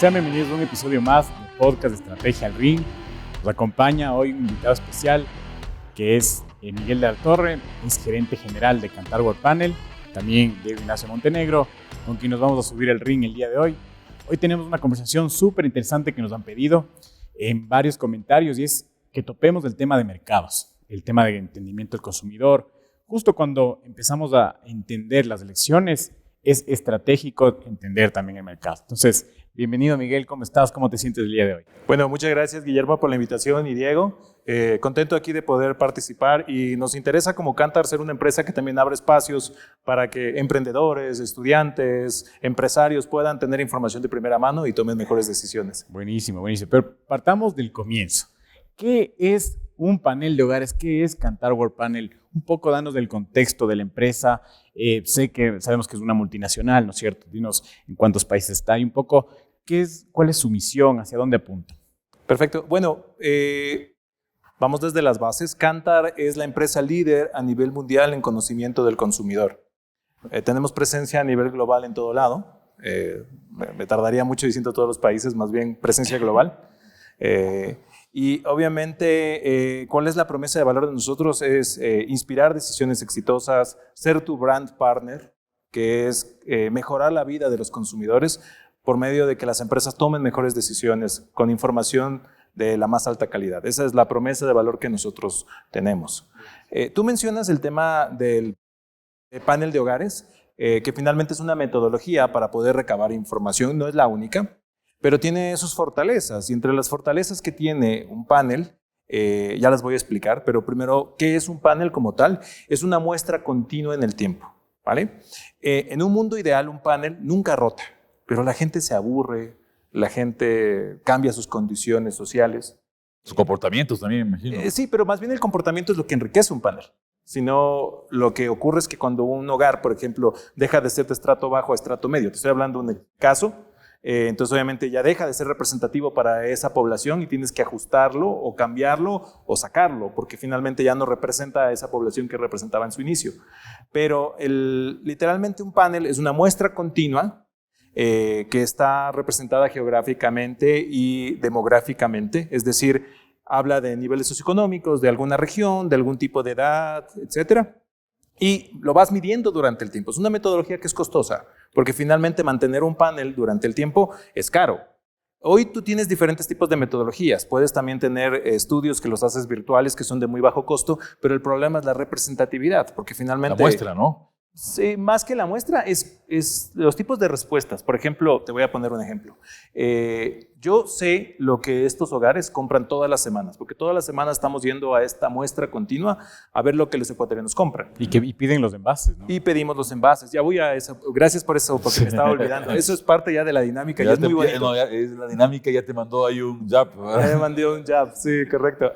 Sean bienvenidos a un episodio más del podcast de Estrategia al Ring. Nos acompaña hoy un invitado especial que es Miguel de la Torre, es gerente general de Kantar World Panel, también Diego Ignacio Montenegro, con quien nos vamos a subir al ring el día de hoy. Hoy tenemos una conversación súper interesante que nos han pedido en varios comentarios y es que topemos el tema de mercados, el tema de entendimiento del consumidor. Justo cuando empezamos a entender las elecciones, es estratégico entender también el mercado. Entonces, bienvenido Miguel, ¿cómo estás? ¿Cómo te sientes el día de hoy? Bueno, muchas gracias Guillermo por la invitación y Diego. Contento aquí de poder participar y nos interesa como Kantar ser una empresa que también abre espacios para que emprendedores, estudiantes, empresarios puedan tener información de primera mano y tomen mejores decisiones. Buenísimo, buenísimo. Pero partamos del comienzo. ¿Qué es un panel de hogares? ¿Qué es Kantar World Panel? Un poco danos del contexto de la empresa. Sabemos que es una multinacional, ¿no es cierto? Dinos en cuántos países está y un poco cuál es su misión, hacia dónde apunta. Perfecto. Bueno, vamos desde las bases. Kantar es la empresa líder a nivel mundial en conocimiento del consumidor. Tenemos presencia a nivel global en todo lado. Me tardaría mucho diciendo todos los países, más bien presencia global. Y obviamente, ¿cuál es la promesa de valor de nosotros? Es inspirar decisiones exitosas, ser tu brand partner, que es mejorar la vida de los consumidores por medio de que las empresas tomen mejores decisiones con información de la más alta calidad. Esa es la promesa de valor que nosotros tenemos. Tú mencionas el tema del panel de hogares, que finalmente es una metodología para poder recabar información, no es la única, pero tiene sus fortalezas, y entre las fortalezas que tiene un panel, ya las voy a explicar, pero primero, ¿qué es un panel como tal? Es una muestra continua en el tiempo, ¿vale? En un mundo ideal, un panel nunca rota, pero la gente se aburre, la gente cambia sus condiciones sociales. Sus comportamientos también, me imagino. Sí, pero más bien el comportamiento es lo que enriquece un panel. Sino lo que ocurre es que cuando un hogar, por ejemplo, deja de ser de estrato bajo a estrato medio, te estoy hablando de un caso, entonces obviamente ya deja de ser representativo para esa población y tienes que ajustarlo o cambiarlo o sacarlo, porque finalmente ya no representa a esa población que representaba en su inicio. Pero literalmente un panel es una muestra continua que está representada geográficamente y demográficamente, es decir, habla de niveles socioeconómicos, de alguna región, de algún tipo de edad, etcétera. Y lo vas midiendo durante el tiempo. Es una metodología que es costosa, porque finalmente mantener un panel durante el tiempo es caro. Hoy tú tienes diferentes tipos de metodologías. Puedes también tener estudios que los haces virtuales, que son de muy bajo costo, pero el problema es la representatividad, porque finalmente... La muestra, ¿no? Sí, más que la muestra es los tipos de respuestas. Por ejemplo, te voy a poner un ejemplo. Yo sé lo que estos hogares compran todas las semanas, porque todas las semanas estamos yendo a esta muestra continua a ver lo que los ecuatorianos compran. Y piden los envases, ¿no? Y pedimos los envases. Ya voy a eso. Gracias por eso, porque me estaba olvidando. Eso es parte ya de la dinámica. Ya es muy bonito. No, es la dinámica, ya te mandó ahí un jab. Ya me mandé un jab, sí, correcto.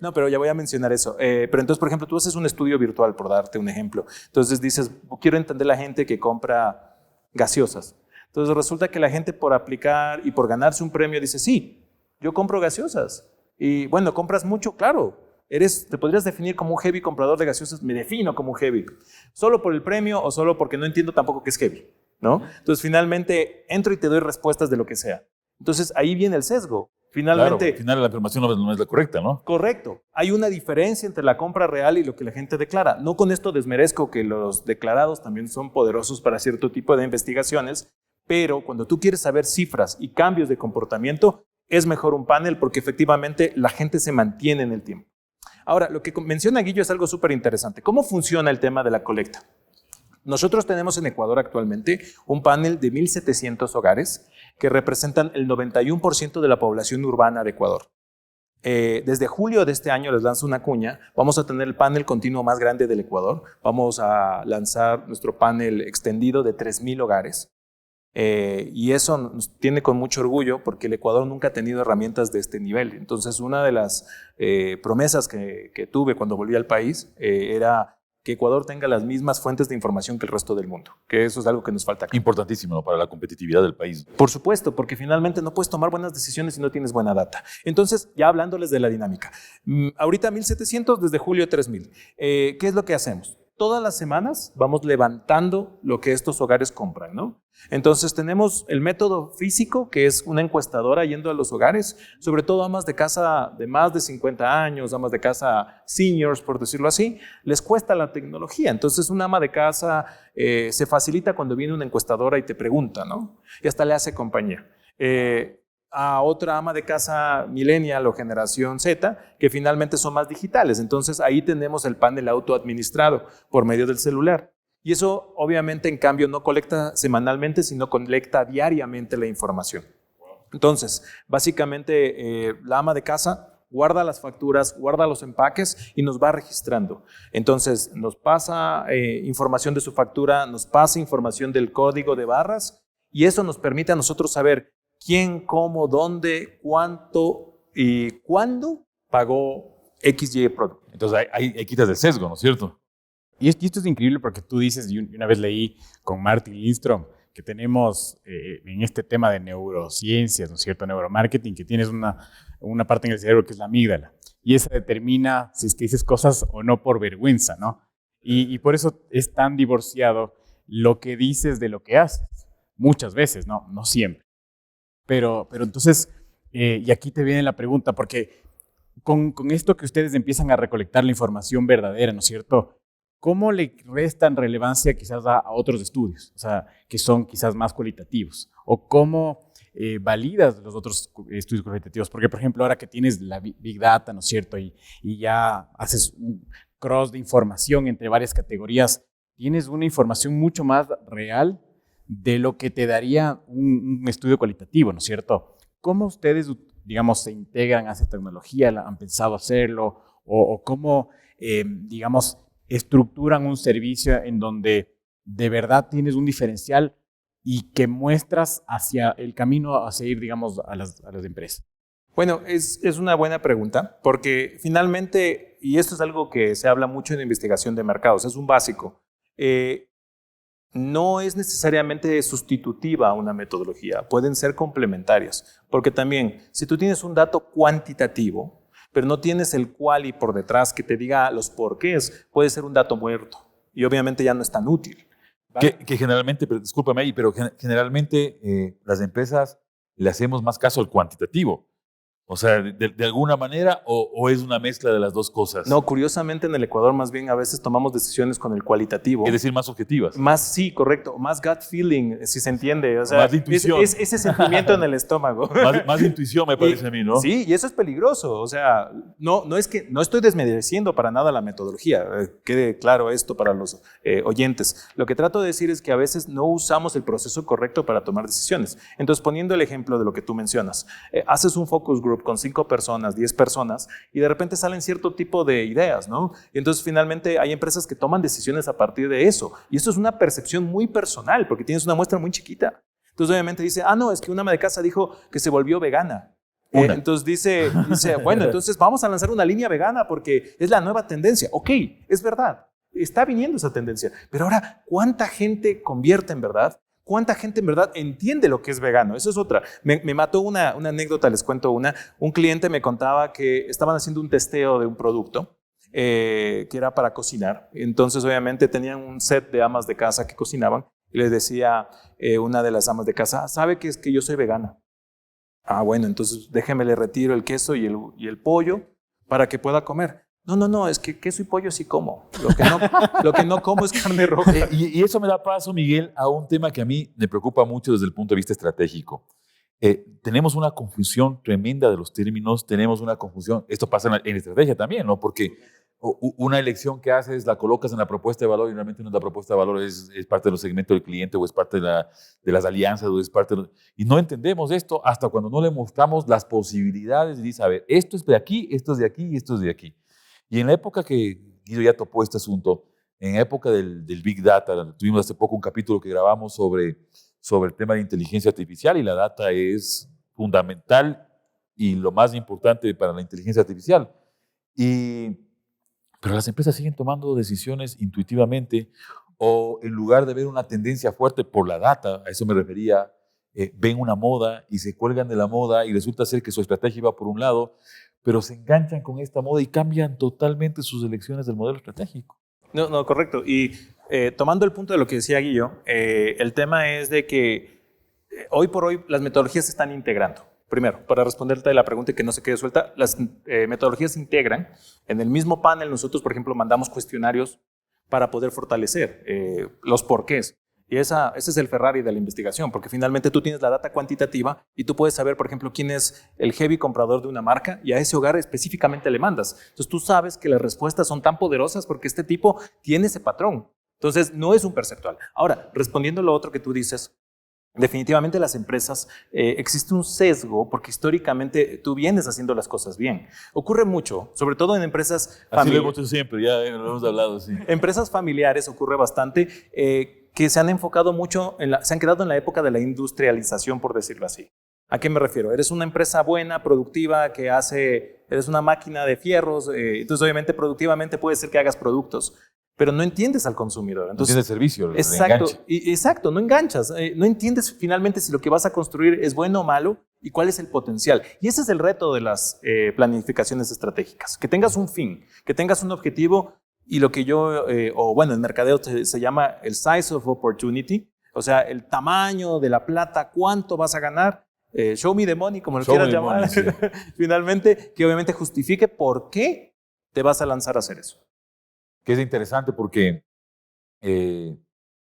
No, pero ya voy a mencionar eso. Pero entonces, por ejemplo, tú haces un estudio virtual, por darte un ejemplo. Entonces dices, quiero entender la gente que compra gaseosas. Entonces resulta que la gente por aplicar y por ganarse un premio dice, sí, yo compro gaseosas. Y bueno, compras mucho, claro. ¿Te podrías definir como un heavy comprador de gaseosas? Me defino como un heavy. ¿Solo por el premio o solo porque no entiendo tampoco qué es heavy? ¿No? Entonces finalmente entro y te doy respuestas de lo que sea. Entonces ahí viene el sesgo. Finalmente, claro, al final la información no es la correcta, ¿no? Correcto. Hay una diferencia entre la compra real y lo que la gente declara. No con esto desmerezco que los declarados también son poderosos para cierto tipo de investigaciones, pero cuando tú quieres saber cifras y cambios de comportamiento, es mejor un panel porque efectivamente la gente se mantiene en el tiempo. Ahora, lo que menciona Guillo es algo súper interesante. ¿Cómo funciona el tema de la colecta? Nosotros tenemos en Ecuador actualmente un panel de 1,700 hogares que representan el 91% de la población urbana de Ecuador. Desde julio de este año, les lanzo una cuña, vamos a tener el panel continuo más grande del Ecuador. Vamos a lanzar nuestro panel extendido de 3,000 hogares. Y eso nos tiene con mucho orgullo porque el Ecuador nunca ha tenido herramientas de este nivel. Entonces, una de las promesas que tuve cuando volví al país era que Ecuador tenga las mismas fuentes de información que el resto del mundo, que eso es algo que nos falta acá. Importantísimo, ¿no?, para la competitividad del país. Por supuesto, porque finalmente no puedes tomar buenas decisiones si no tienes buena data. Entonces, ya hablándoles de la dinámica, ahorita 1,700, desde julio 3,000. ¿Qué es lo que hacemos? todas las semanas vamos levantando lo que estos hogares compran, ¿no? Entonces tenemos el método físico, que es una encuestadora yendo a los hogares, sobre todo amas de casa de más de 50 años, amas de casa seniors, por decirlo así, les cuesta la tecnología. Entonces una ama de casa se facilita cuando viene una encuestadora y te pregunta, ¿no? Y hasta le hace compañía. A otra ama de casa millennial o generación Z, que finalmente son más digitales. Entonces ahí tenemos el panel autoadministrado por medio del celular. Y eso obviamente en cambio no colecta semanalmente, sino colecta diariamente la información. Entonces, básicamente la ama de casa guarda las facturas, guarda los empaques y nos va registrando. Entonces nos pasa información de su factura, nos pasa información del código de barras y eso nos permite a nosotros saber quién, cómo, dónde, cuánto y cuándo pagó XY producto. Entonces ahí quitas el sesgo, ¿no es cierto? Y esto es increíble porque tú dices, y una vez leí con Martin Lindstrom, que tenemos en este tema de neurociencias, ¿no es cierto?, neuromarketing, que tienes una parte en el cerebro que es la amígdala. Y esa determina si es que dices cosas o no por vergüenza, ¿no? Y por eso es tan divorciado lo que dices de lo que haces. Muchas veces, no siempre. Pero entonces, y aquí te viene la pregunta, porque con esto que ustedes empiezan a recolectar la información verdadera, ¿no es cierto?, ¿cómo le restan relevancia quizás a otros estudios? O sea, que son quizás más cualitativos. ¿O cómo validas los otros estudios cualitativos? Porque, por ejemplo, ahora que tienes la Big Data, ¿no es cierto?, y ya haces un cross de información entre varias categorías, tienes una información mucho más real de lo que te daría un estudio cualitativo, ¿no es cierto? ¿Cómo ustedes, digamos, se integran a esa tecnología? ¿Han pensado hacerlo? ¿O cómo, digamos, estructuran un servicio en donde de verdad tienes un diferencial y que muestras hacia el camino a seguir, digamos, a las empresas? Bueno, es una buena pregunta porque finalmente, y esto es algo que se habla mucho en investigación de mercados, es un básico, no es necesariamente sustitutiva a una metodología, pueden ser complementarias, porque también si tú tienes un dato cuantitativo, pero no tienes el quali por detrás que te diga los porqués, puede ser un dato muerto y obviamente ya no es tan útil. ¿Vale? Que generalmente, pero discúlpame ahí, pero generalmente las empresas le hacemos más caso al cuantitativo. O sea, de alguna manera, o es una mezcla de las dos cosas. No, curiosamente en el Ecuador más bien a veces tomamos decisiones con el cualitativo. Es decir, más objetivas. Más, sí, correcto. Más gut feeling, si se entiende. O sea, más intuición. Es ese sentimiento en el estómago. Más intuición me parece a mí, ¿no? Sí, y eso es peligroso. O sea, no estoy desmereciendo para nada la metodología. Quede claro esto para los oyentes. Lo que trato de decir es que a veces no usamos el proceso correcto para tomar decisiones. Entonces, poniendo el ejemplo de lo que tú mencionas, haces un focus group con 5 personas, 10 personas, y de repente salen cierto tipo de ideas, ¿no? Y entonces finalmente hay empresas que toman decisiones a partir de eso. Y eso es una percepción muy personal, porque tienes una muestra muy chiquita. Entonces obviamente dice, no, es que una ama de casa dijo que se volvió vegana. Entonces dice, bueno, entonces vamos a lanzar una línea vegana porque es la nueva tendencia. Ok, es verdad, está viniendo esa tendencia. Pero ahora, ¿cuánta gente convierte en verdad? ¿Cuánta gente en verdad entiende lo que es vegano? Eso es otra. Me mató una anécdota, les cuento una. Un cliente me contaba que estaban haciendo un testeo de un producto que era para cocinar. Entonces, obviamente, tenían un set de amas de casa que cocinaban y les decía una de las amas de casa, ¿sabe que es que yo soy vegana? Bueno, entonces déjeme le retiro el queso y el pollo para que pueda comer. No, es que queso y pollo sí como. Lo que no como es carne roja. Y eso me da paso, Miguel, a un tema que a mí me preocupa mucho desde el punto de vista estratégico. Tenemos una confusión tremenda de los términos, tenemos una confusión, esto pasa en estrategia también, ¿no? Porque una elección que haces la colocas en la propuesta de valor y realmente no es la propuesta de valor, es parte de los segmentos del cliente o es parte de las alianzas o es parte y no entendemos esto hasta cuando no le mostramos las posibilidades y dice, a ver, esto es de aquí, esto es de aquí y esto es de aquí. Y en la época que Guido ya topó este asunto, en la época del Big Data, tuvimos hace poco un capítulo que grabamos sobre el tema de inteligencia artificial y la data es fundamental y lo más importante para la inteligencia artificial. Pero las empresas siguen tomando decisiones intuitivamente o en lugar de ver una tendencia fuerte por la data, a eso me refería, ven una moda y se cuelgan de la moda y resulta ser que su estrategia va por un lado, pero se enganchan con esta moda y cambian totalmente sus elecciones del modelo estratégico. No, no, correcto. Y tomando el punto de lo que decía Guillo, el tema es de que hoy por hoy las metodologías se están integrando. Primero, para responderte a la pregunta y que no se quede suelta, las metodologías se integran. En el mismo panel nosotros, por ejemplo, mandamos cuestionarios para poder fortalecer los porqués. Y ese es el Ferrari de la investigación, porque finalmente tú tienes la data cuantitativa y tú puedes saber, por ejemplo, quién es el heavy comprador de una marca y a ese hogar específicamente le mandas. Entonces tú sabes que las respuestas son tan poderosas porque este tipo tiene ese patrón. Entonces no es un perceptual. Ahora, respondiendo a lo otro que tú dices, definitivamente las empresas, existe un sesgo porque históricamente tú vienes haciendo las cosas bien. Ocurre mucho, sobre todo en empresas Así lo familiares. hemos hecho siempre, ya lo hemos hablado, sí. Empresas familiares ocurre bastante que se han enfocado mucho, se han quedado en la época de la industrialización, por decirlo así. ¿A qué me refiero? Eres una empresa buena, productiva, eres una máquina de fierros, entonces obviamente productivamente puede ser que hagas productos, pero no entiendes al consumidor. Entonces, No tiene servicio, exacto, exacto, no enganchas, no entiendes finalmente si lo que vas a construir es bueno o malo y cuál es el potencial. Y ese es el reto de las planificaciones estratégicas, que tengas un fin, que tengas un objetivo y lo que en mercadeo se llama el size of opportunity, o sea, el tamaño de la plata, cuánto vas a ganar, show me the money, como lo quieras llamar, money, sí. finalmente, que obviamente justifique por qué te vas a lanzar a hacer eso. Que es interesante porque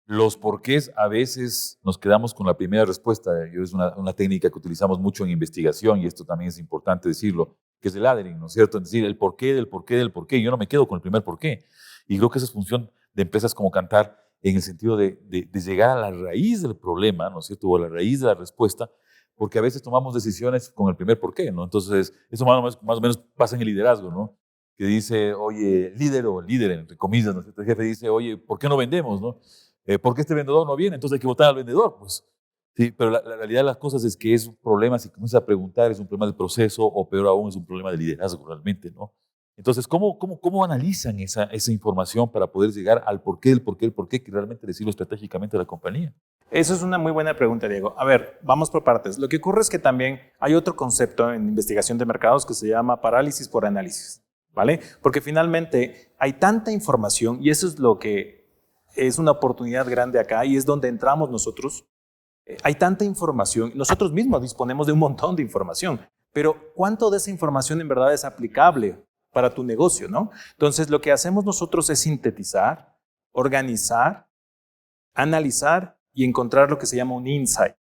los porqués a veces nos quedamos con la primera respuesta. Es una técnica que utilizamos mucho en investigación y esto también es importante decirlo, que es el laddering, ¿no es cierto? Es decir, el porqué del porqué del porqué. Yo no me quedo con el primer porqué. Y creo que esa es función de empresas como Kantar en el sentido de llegar a la raíz del problema, ¿no es cierto? O a la raíz de la respuesta, porque a veces tomamos decisiones con el primer porqué, ¿no? Entonces, eso más o menos pasa en el liderazgo, ¿no? Que dice, oye, líder, entre comillas, ¿no? El jefe dice, oye, ¿por qué no vendemos, no? ¿Por qué este vendedor no viene? Entonces hay que votar al vendedor, pues. Sí, pero la realidad de las cosas es que es un problema, si comienzas a preguntar, es un problema del proceso o peor aún, es un problema de liderazgo realmente, ¿no? Entonces, ¿cómo analizan esa información para poder llegar al porqué, el porqué que realmente decirlo estratégicamente a la compañía? Eso es una muy buena pregunta, Diego. A ver, vamos por partes. Lo que ocurre es que también hay otro concepto en investigación de mercados que se llama parálisis por análisis. ¿Vale? Porque finalmente hay tanta información y eso es lo que es una oportunidad grande acá y es donde entramos nosotros. Hay tanta información, nosotros mismos disponemos de un montón de información, pero ¿cuánto de esa información en verdad es aplicable para tu negocio, ¿no? Entonces lo que hacemos nosotros es sintetizar, organizar, analizar y encontrar lo que se llama un insight.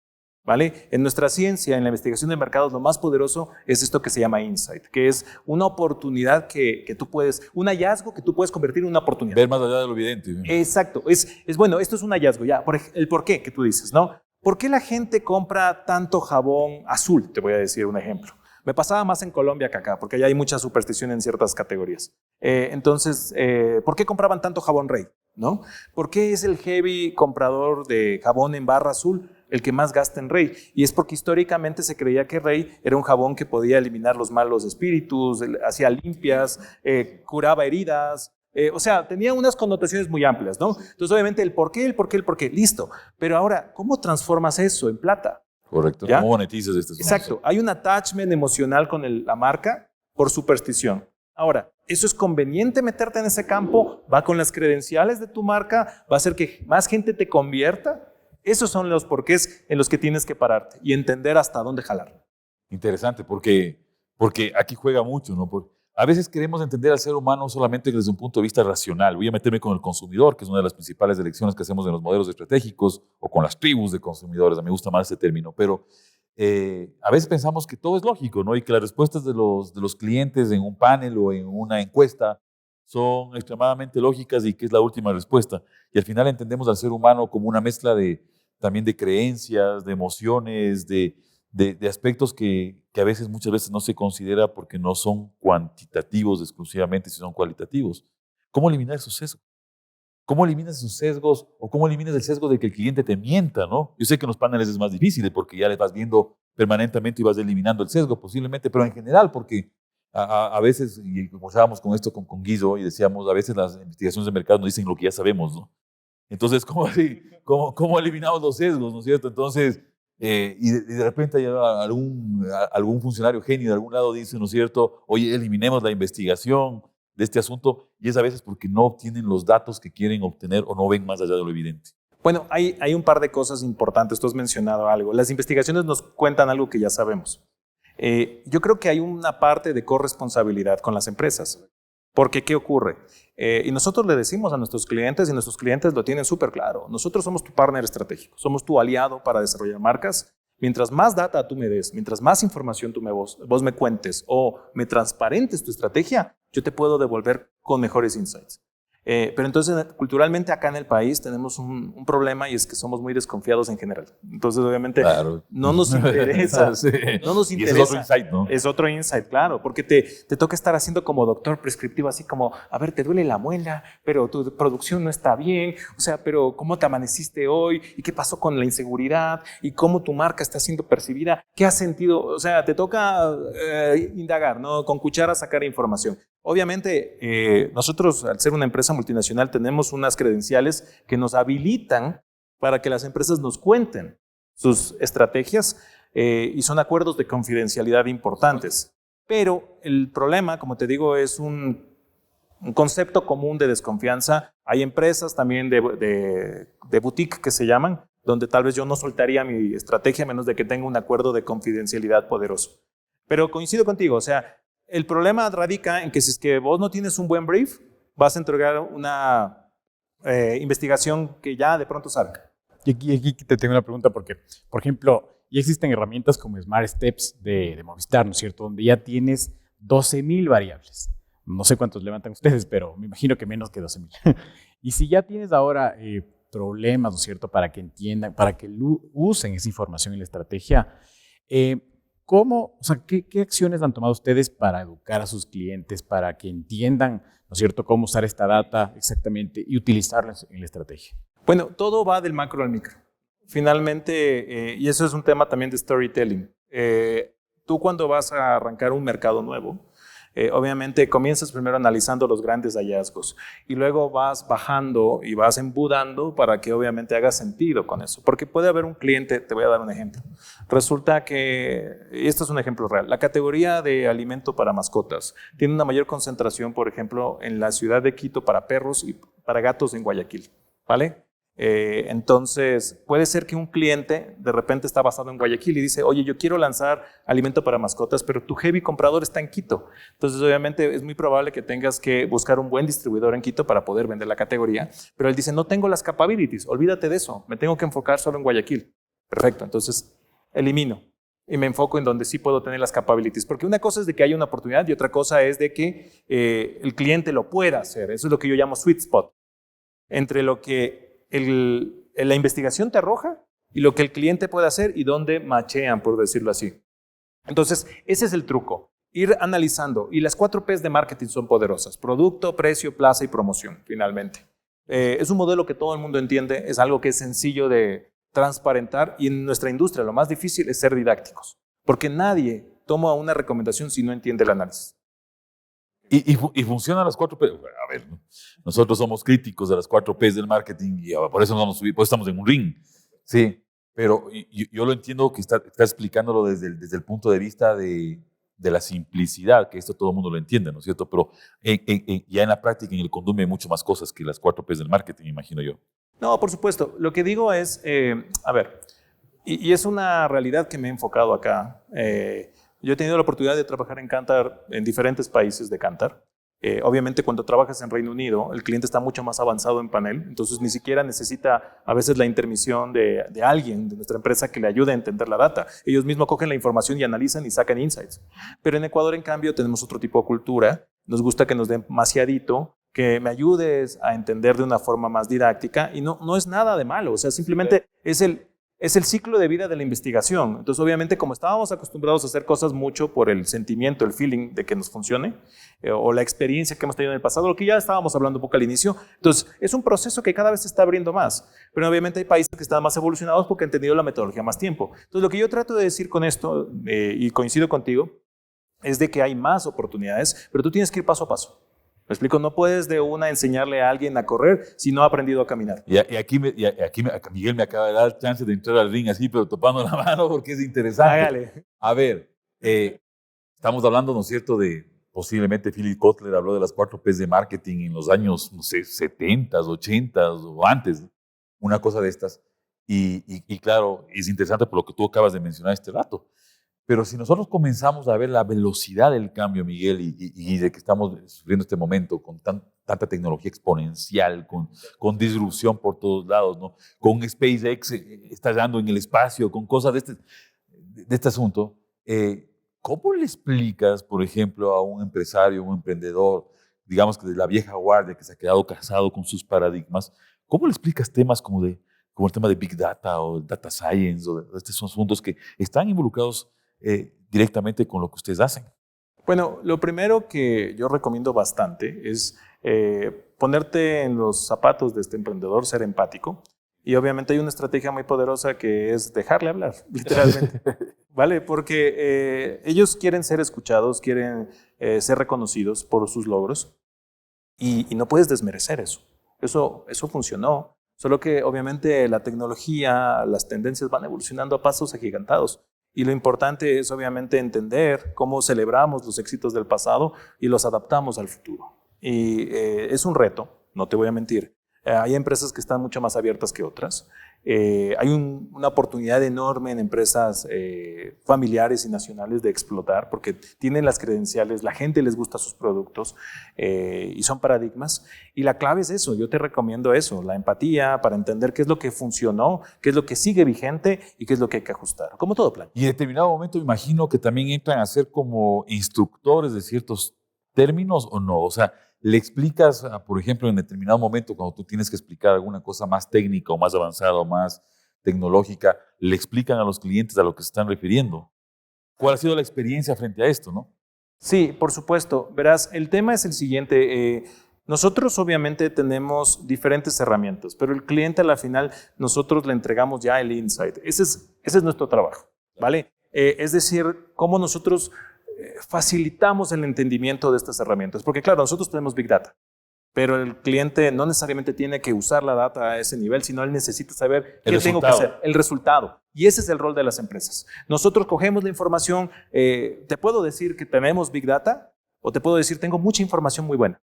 ¿Vale? En nuestra ciencia, en la investigación de mercados, lo más poderoso es esto que se llama insight, que es una oportunidad que tú puedes, un hallazgo que tú puedes convertir en una oportunidad. Ver más allá de lo evidente. Exacto. Bueno, esto es un hallazgo, ya. El por qué que tú dices, ¿no? ¿Por qué la gente compra tanto jabón azul? Te voy a decir un ejemplo. Me pasaba más en Colombia que acá, porque allá hay mucha superstición en ciertas categorías. Entonces, ¿por qué compraban tanto jabón Rey? ¿No? ¿Por qué es el heavy comprador de jabón en barra azul el que más gasta en Rey? Y es porque históricamente se creía que Rey era un jabón que podía eliminar los malos espíritus, hacía limpias, curaba heridas. O sea, tenía unas connotaciones muy amplias, ¿no? Entonces, obviamente, el por qué, listo. Pero ahora, ¿cómo transformas eso en plata? Correcto. ¿Ya? ¿Cómo monetizas este asunto? Exacto. Hay un attachment emocional con la marca por superstición. Ahora, ¿eso es conveniente meterte en ese campo? ¿Va con las credenciales de tu marca? ¿Va a hacer que más gente te convierta? Esos son los porqués en los que tienes que pararte y entender hasta dónde jalar. Interesante, porque aquí juega mucho, ¿no? A veces queremos entender al ser humano solamente desde un punto de vista racional. Voy a meterme con el consumidor, que es una de las principales elecciones que hacemos en los modelos estratégicos, o con las tribus de consumidores. A mí me gusta más ese término, pero a veces pensamos que todo es lógico, ¿no? Y que las respuestas de los clientes en un panel o en una encuesta son extremadamente lógicas y que es la última respuesta. Y al final entendemos al ser humano como una mezcla también de creencias, de emociones, de aspectos que muchas veces no se considera porque no son cuantitativos exclusivamente, sino son cualitativos. ¿Cómo eliminar esos sesgos? ¿Cómo eliminas esos sesgos o cómo eliminas el sesgo de que el cliente te mienta, ¿no? Yo sé que en los paneles es más difícil porque ya les vas viendo permanentemente y vas eliminando el sesgo posiblemente, pero en general porque a veces, y conversábamos con esto con Guido y decíamos, a veces las investigaciones de mercado nos dicen lo que ya sabemos, ¿no? Entonces, ¿cómo así? ¿Cómo eliminamos los sesgos, no es cierto? Entonces, y de repente algún funcionario genio de algún lado dice, ¿no es cierto? Oye, eliminemos la investigación, de este asunto, y es a veces porque no obtienen los datos que quieren obtener o no ven más allá de lo evidente. Bueno, hay un par de cosas importantes. Tú has mencionado algo. Las investigaciones nos cuentan algo que ya sabemos. Yo creo que hay una parte de corresponsabilidad con las empresas. Porque, ¿qué ocurre? Y nosotros le decimos a nuestros clientes, y nuestros clientes lo tienen súper claro, nosotros somos tu partner estratégico, somos tu aliado para desarrollar marcas. Mientras más data tú me des, mientras más información tú vos me cuentes o me transparentes tu estrategia, yo te puedo devolver con mejores insights. Pero entonces, culturalmente acá en el país tenemos un problema, y es que somos muy desconfiados en general. Entonces, obviamente, claro, no nos interesa. sí. No nos interesa. Y ese es otro insight, ¿no? Es otro insight, claro, porque te toca estar haciendo como doctor prescriptivo, así como, a ver, te duele la muela, pero tu producción no está bien, o sea, pero ¿cómo te amaneciste hoy? ¿Y qué pasó con la inseguridad? ¿Y cómo tu marca está siendo percibida? ¿Qué has sentido? O sea, te toca indagar, ¿no? Con cuchara sacar información. Obviamente, nosotros, al ser una empresa multinacional, tenemos unas credenciales que nos habilitan para que las empresas nos cuenten sus estrategias, y son acuerdos de confidencialidad importantes. Pero el problema, como te digo, es un concepto común de desconfianza. Hay empresas también de boutique que se llaman, donde tal vez yo no soltaría mi estrategia a menos de que tenga un acuerdo de confidencialidad poderoso. Pero coincido contigo, o sea, el problema radica en que si es que vos no tienes un buen brief, vas a entregar una investigación que ya de pronto salga. Y aquí te tengo una pregunta porque, por ejemplo, ya existen herramientas como Smart Steps de Movistar, ¿no es cierto? Donde ya tienes 12,000 variables. No sé cuántos levantan ustedes, pero me imagino que menos que 12,000. Y si ya tienes ahora problemas, ¿no es cierto?, para que entiendan, para que usen esa información en la estrategia, ¿cómo, o sea, qué acciones han tomado ustedes para educar a sus clientes, para que entiendan, ¿no es cierto?, cómo usar esta data exactamente y utilizarla en la estrategia? Bueno, todo va del macro al micro. Finalmente, y eso es un tema también de storytelling, tú cuando vas a arrancar un mercado nuevo, obviamente comienzas primero analizando los grandes hallazgos y luego vas bajando y vas embudando para que obviamente haga sentido con eso. Porque puede haber un cliente, te voy a dar un ejemplo. Resulta que, y esto es un ejemplo real, la categoría de alimento para mascotas tiene una mayor concentración, por ejemplo, en la ciudad de Quito para perros y para gatos en Guayaquil, ¿vale? Entonces, puede ser que un cliente de repente está basado en Guayaquil y dice, oye, yo quiero lanzar alimento para mascotas, pero tu heavy comprador está en Quito. Entonces, obviamente, es muy probable que tengas que buscar un buen distribuidor en Quito para poder vender la categoría. Pero él dice, no tengo las capabilities, olvídate de eso, me tengo que enfocar solo en Guayaquil. Perfecto, entonces elimino y me enfoco en donde sí puedo tener las capabilities. Porque una cosa es de que haya una oportunidad y otra cosa es de que el cliente lo pueda hacer. Eso es lo que yo llamo sweet spot. Entre lo que la investigación te arroja y lo que el cliente puede hacer y dónde machean, por decirlo así. Entonces, ese es el truco, ir analizando. Y las 4 P's de marketing son poderosas: producto, precio, plaza y promoción, finalmente. Es un modelo que todo el mundo entiende, es algo que es sencillo de transparentar, y en nuestra industria lo más difícil es ser didácticos, porque nadie toma una recomendación si no entiende el análisis. Y funcionan las 4 P. A ver, nosotros somos críticos de las 4 P's del marketing y por eso no nos subimos, por eso estamos en un ring. Sí, pero yo lo entiendo que está explicándolo desde el punto de vista de la simplicidad, que esto todo el mundo lo entiende, ¿no es cierto? Pero ya en la práctica, en el Condumio, hay mucho más cosas que las 4 P's del marketing, imagino yo. No, por supuesto. Lo que digo es, a ver, y es una realidad que me he enfocado acá. Yo he tenido la oportunidad de trabajar en Kantar, en diferentes países de Kantar. Obviamente, cuando trabajas en Reino Unido, el cliente está mucho más avanzado en panel, entonces ni siquiera necesita a veces la intermisión de alguien de nuestra empresa que le ayude a entender la data. Ellos mismos cogen la información y analizan y sacan insights. Pero en Ecuador, en cambio, tenemos otro tipo de cultura. Nos gusta que nos den maciadito, que me ayudes a entender de una forma más didáctica, y no es nada de malo, o sea, simplemente es el ciclo de vida de la investigación. Entonces, obviamente, como estábamos acostumbrados a hacer cosas mucho por el sentimiento, el feeling de que nos funcione, o la experiencia que hemos tenido en el pasado, lo que ya estábamos hablando un poco al inicio, entonces es un proceso que cada vez se está abriendo más. Pero obviamente hay países que están más evolucionados porque han tenido la metodología más tiempo. Entonces, lo que yo trato de decir con esto, y coincido contigo, es de que hay más oportunidades, pero tú tienes que ir paso a paso. ¿Me explico? No puedes de una enseñarle a alguien a correr si no ha aprendido a caminar. Y aquí Miguel me acaba de dar chance de entrar al ring así, pero topando la mano porque es interesante. Hágale. A ver, estamos hablando, ¿no es cierto?, de posiblemente Philip Kotler habló de las 4 P's de marketing en los años, no sé, 70s, 80s o antes, una cosa de estas. Y claro, es interesante por lo que tú acabas de mencionar este rato. Pero si nosotros comenzamos a ver la velocidad del cambio, Miguel, y de que estamos sufriendo este momento con tanta tecnología exponencial, con disrupción por todos lados, ¿no? Con SpaceX estallando en el espacio, con cosas de este asunto, ¿cómo le explicas, por ejemplo, a un empresario, un emprendedor, digamos que de la vieja guardia que se ha quedado casado con sus paradigmas, cómo le explicas temas como el tema de Big Data o Data Science o de estos asuntos que están involucrados directamente con lo que ustedes hacen? Bueno, lo primero que yo recomiendo bastante es ponerte en los zapatos de este emprendedor, ser empático. Y obviamente hay una estrategia muy poderosa que es dejarle hablar, literalmente. ¿Vale? Porque ellos quieren ser escuchados, quieren ser reconocidos por sus logros y no puedes desmerecer eso. Eso funcionó. Solo que obviamente la tecnología, las tendencias van evolucionando a pasos agigantados. Y lo importante es obviamente entender cómo celebramos los éxitos del pasado y los adaptamos al futuro. Y es un reto, no te voy a mentir. Hay empresas que están mucho más abiertas que otras. Hay una oportunidad enorme en empresas familiares y nacionales de explotar porque tienen las credenciales, la gente les gusta sus productos y son paradigmas. Y la clave es eso, yo te recomiendo eso, la empatía para entender qué es lo que funcionó, qué es lo que sigue vigente y qué es lo que hay que ajustar, como todo plan. Y en determinado momento me imagino que también entran a ser como instructores de ciertos términos o no. O sea, le explicas, por ejemplo, en determinado momento, cuando tú tienes que explicar alguna cosa más técnica o más avanzada o más tecnológica, le explican a los clientes a lo que se están refiriendo. ¿Cuál ha sido la experiencia frente a esto, no? Sí, por supuesto. Verás, el tema es el siguiente. Nosotros obviamente tenemos diferentes herramientas, pero el cliente a la final nosotros le entregamos ya el insight. Ese es nuestro trabajo, ¿vale? Es decir, cómo nosotros facilitamos el entendimiento de estas herramientas. Porque claro, nosotros tenemos Big Data, pero el cliente no necesariamente tiene que usar la data a ese nivel, sino él necesita saber qué tengo que hacer, el resultado. Y ese es el rol de las empresas. Nosotros cogemos la información, te puedo decir que tenemos Big Data o te puedo decir tengo mucha información muy buena.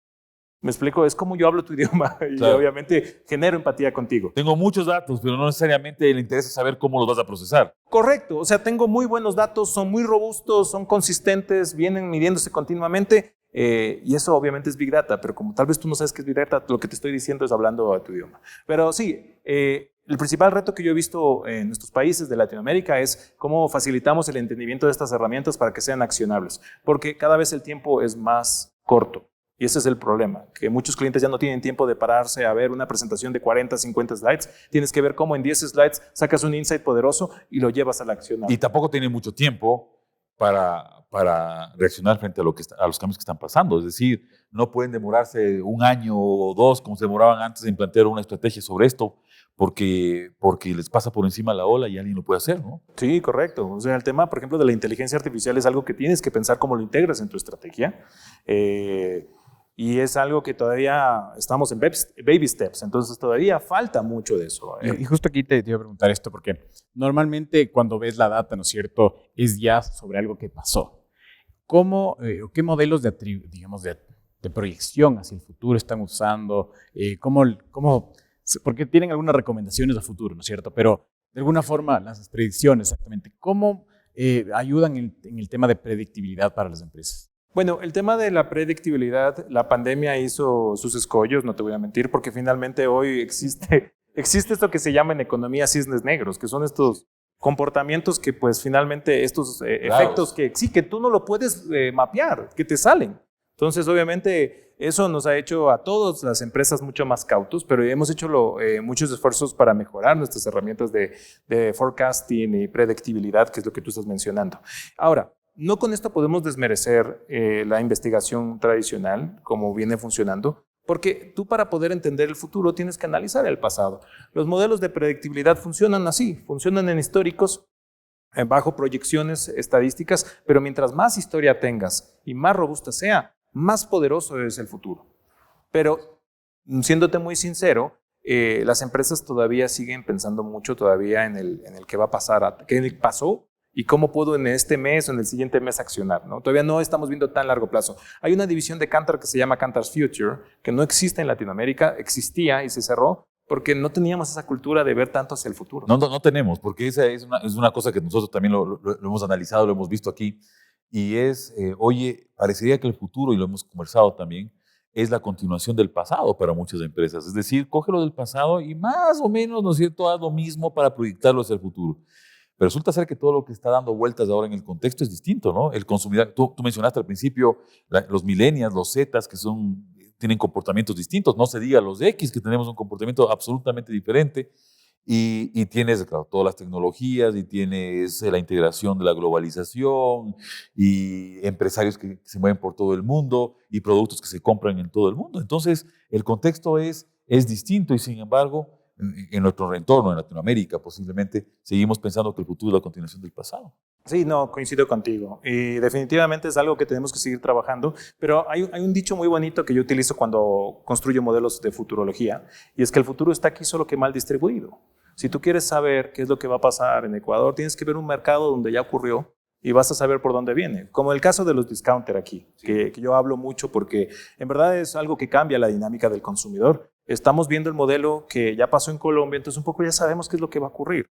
¿Me explico? Es como yo hablo tu idioma y claro, obviamente genero empatía contigo. Tengo muchos datos, pero no necesariamente le interesa saber cómo los vas a procesar. Correcto. O sea, tengo muy buenos datos, son muy robustos, son consistentes, vienen midiéndose continuamente y eso obviamente es Big Data, pero como tal vez tú no sabes qué es Big Data, lo que te estoy diciendo es hablando a tu idioma. Pero sí, el principal reto que yo he visto en nuestros países de Latinoamérica es cómo facilitamos el entendimiento de estas herramientas para que sean accionables, porque cada vez el tiempo es más corto. Y ese es el problema, que muchos clientes ya no tienen tiempo de pararse a ver una presentación de 40, 50 slides. Tienes que ver cómo en 10 slides sacas un insight poderoso y lo llevas a la acción. Y tampoco tienen mucho tiempo para reaccionar frente a los cambios que están pasando. Es decir, no pueden demorarse un año o dos como se demoraban antes en plantear una estrategia sobre esto porque les pasa por encima la ola y alguien lo puede hacer, ¿no? Sí, correcto. O sea, el tema, por ejemplo, de la inteligencia artificial es algo que tienes que pensar cómo lo integras en tu estrategia. Y es algo que todavía estamos en baby steps, entonces todavía falta mucho de eso. Y justo aquí te iba a preguntar esto, porque normalmente cuando ves la data, ¿no es cierto?, es ya sobre algo que pasó. ¿Cómo o qué modelos de proyección hacia el futuro están usando? Porque tienen algunas recomendaciones a futuro, ¿no es cierto? Pero de alguna forma las predicciones exactamente, ¿cómo ayudan en el tema de predictibilidad para las empresas? Bueno, el tema de la predictibilidad, la pandemia hizo sus escollos, no te voy a mentir, porque finalmente hoy existe esto que se llama en economía cisnes negros, que son estos comportamientos que pues finalmente estos efectos que sí, que tú no lo puedes mapear, que te salen. Entonces, obviamente, eso nos ha hecho a todas las empresas mucho más cautos, pero hemos hecho muchos esfuerzos para mejorar nuestras herramientas de forecasting y predictibilidad, que es lo que tú estás mencionando. Ahora, no con esto podemos desmerecer la investigación tradicional, como viene funcionando, porque tú para poder entender el futuro tienes que analizar el pasado. Los modelos de predictibilidad funcionan así, funcionan en históricos, bajo proyecciones estadísticas, pero mientras más historia tengas y más robusta sea, más poderoso es el futuro. Pero, siéndote muy sincero, las empresas todavía siguen pensando mucho todavía en el que va a pasar, que pasó y cómo puedo en este mes o en el siguiente mes accionar, ¿no? Todavía no estamos viendo tan largo plazo. Hay una división de Kantar que se llama Kantar's Future, que no existe en Latinoamérica, existía y se cerró porque no teníamos esa cultura de ver tanto hacia el futuro. No tenemos, porque esa es una cosa que nosotros también lo hemos analizado, lo hemos visto aquí, y es, oye, parecería que el futuro, y lo hemos conversado también, es la continuación del pasado para muchas empresas. Es decir, cógelo del pasado y más o menos, ¿no es cierto?, haz lo mismo para proyectarlo hacia el futuro. Pero resulta ser que todo lo que está dando vueltas ahora en el contexto es distinto, ¿no? El consumidor, tú mencionaste al principio los millennials, los Zetas, que tienen comportamientos distintos. No se diga los X, que tenemos un comportamiento absolutamente diferente. Y tienes, claro, todas las tecnologías, y tienes la integración de la globalización, y empresarios que se mueven por todo el mundo, y productos que se compran en todo el mundo. Entonces, el contexto es distinto, y sin embargo, en nuestro entorno, en Latinoamérica, posiblemente, seguimos pensando que el futuro es la continuación del pasado. Sí, no, coincido contigo. Y definitivamente es algo que tenemos que seguir trabajando, pero hay un dicho muy bonito que yo utilizo cuando construyo modelos de futurología, y es que el futuro está aquí solo que mal distribuido. Si tú quieres saber qué es lo que va a pasar en Ecuador, tienes que ver un mercado donde ya ocurrió y vas a saber por dónde viene. Como el caso de los discounters aquí, que yo hablo mucho porque en verdad es algo que cambia la dinámica del consumidor. Estamos viendo el modelo que ya pasó en Colombia, entonces un poco ya sabemos qué es lo que va a ocurrir.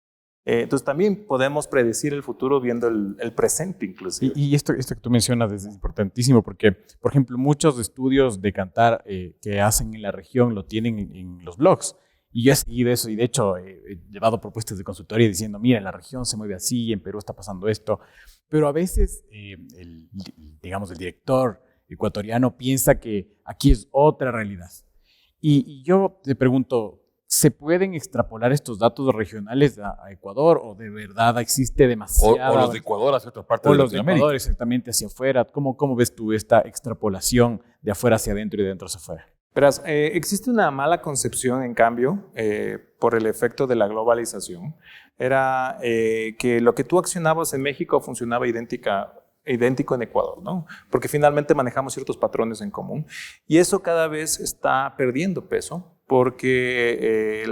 Entonces también podemos predecir el futuro viendo el presente inclusive. Y esto que tú mencionas es importantísimo porque, por ejemplo, muchos estudios de Kantar que hacen en la región lo tienen en los blogs. Y yo he seguido eso y de hecho he llevado propuestas de consultoría diciendo, mira, en la región se mueve así, en Perú está pasando esto. Pero a veces digamos, el director ecuatoriano piensa que aquí es otra realidad. Y yo te pregunto, ¿se pueden extrapolar estos datos regionales a Ecuador o de verdad existe demasiado? O los de Ecuador hacia otra parte de Latinoamérica. O los de Ecuador exactamente hacia afuera. ¿Cómo ves tú esta extrapolación de afuera hacia adentro y de dentro hacia afuera? Verás, existe una mala concepción, en cambio, por el efecto de la globalización. Era que lo que tú accionabas en México funcionaba idéntico en Ecuador, ¿no? Porque finalmente manejamos ciertos patrones en común. Y eso cada vez está perdiendo peso porque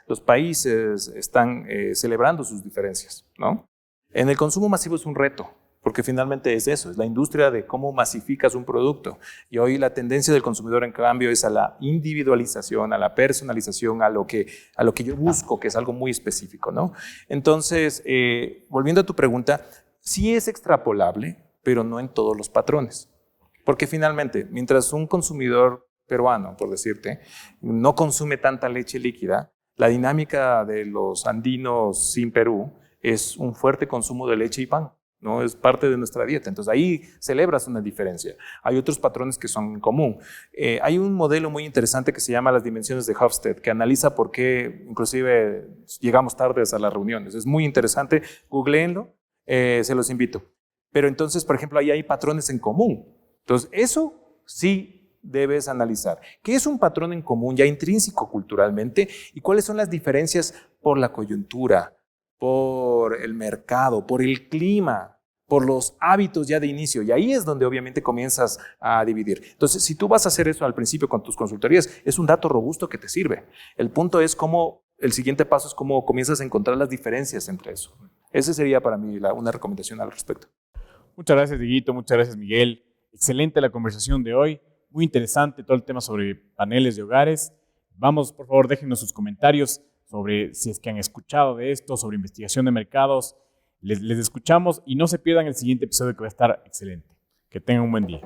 los países están celebrando sus diferencias, ¿no? En el consumo masivo es un reto. Porque finalmente es eso, es la industria de cómo masificas un producto. Y hoy la tendencia del consumidor, en cambio, es a la individualización, a la personalización, a lo que yo busco, que es algo muy específico, ¿no? Entonces, volviendo a tu pregunta, sí es extrapolable, pero no en todos los patrones. Porque finalmente, mientras un consumidor peruano, por decirte, no consume tanta leche líquida, la dinámica de los andinos sin Perú es un fuerte consumo de leche y pan. ¿No? Es parte de nuestra dieta. Entonces ahí celebras una diferencia. Hay otros patrones que son en común. Hay un modelo muy interesante que se llama las dimensiones de Hofstede, que analiza por qué inclusive llegamos tardes a las reuniones. Es muy interesante, googleenlo, se los invito. Pero entonces, por ejemplo, ahí hay patrones en común. Entonces eso sí debes analizar. ¿Qué es un patrón en común ya intrínseco culturalmente? ¿Y cuáles son las diferencias por la coyuntura, por el mercado, por el clima, por los hábitos ya de inicio? Y ahí es donde obviamente comienzas a dividir. Entonces, si tú vas a hacer eso al principio con tus consultorías, es un dato robusto que te sirve. El punto es el siguiente paso es cómo comienzas a encontrar las diferencias entre eso. Esa sería para mí una recomendación al respecto. Muchas gracias, Dieguito. Muchas gracias, Miguel. Excelente la conversación de hoy. Muy interesante todo el tema sobre paneles de hogares. Vamos, por favor, déjenos sus comentarios sobre si es que han escuchado de esto, sobre investigación de mercados. Les escuchamos y no se pierdan el siguiente episodio que va a estar excelente. Que tengan un buen día.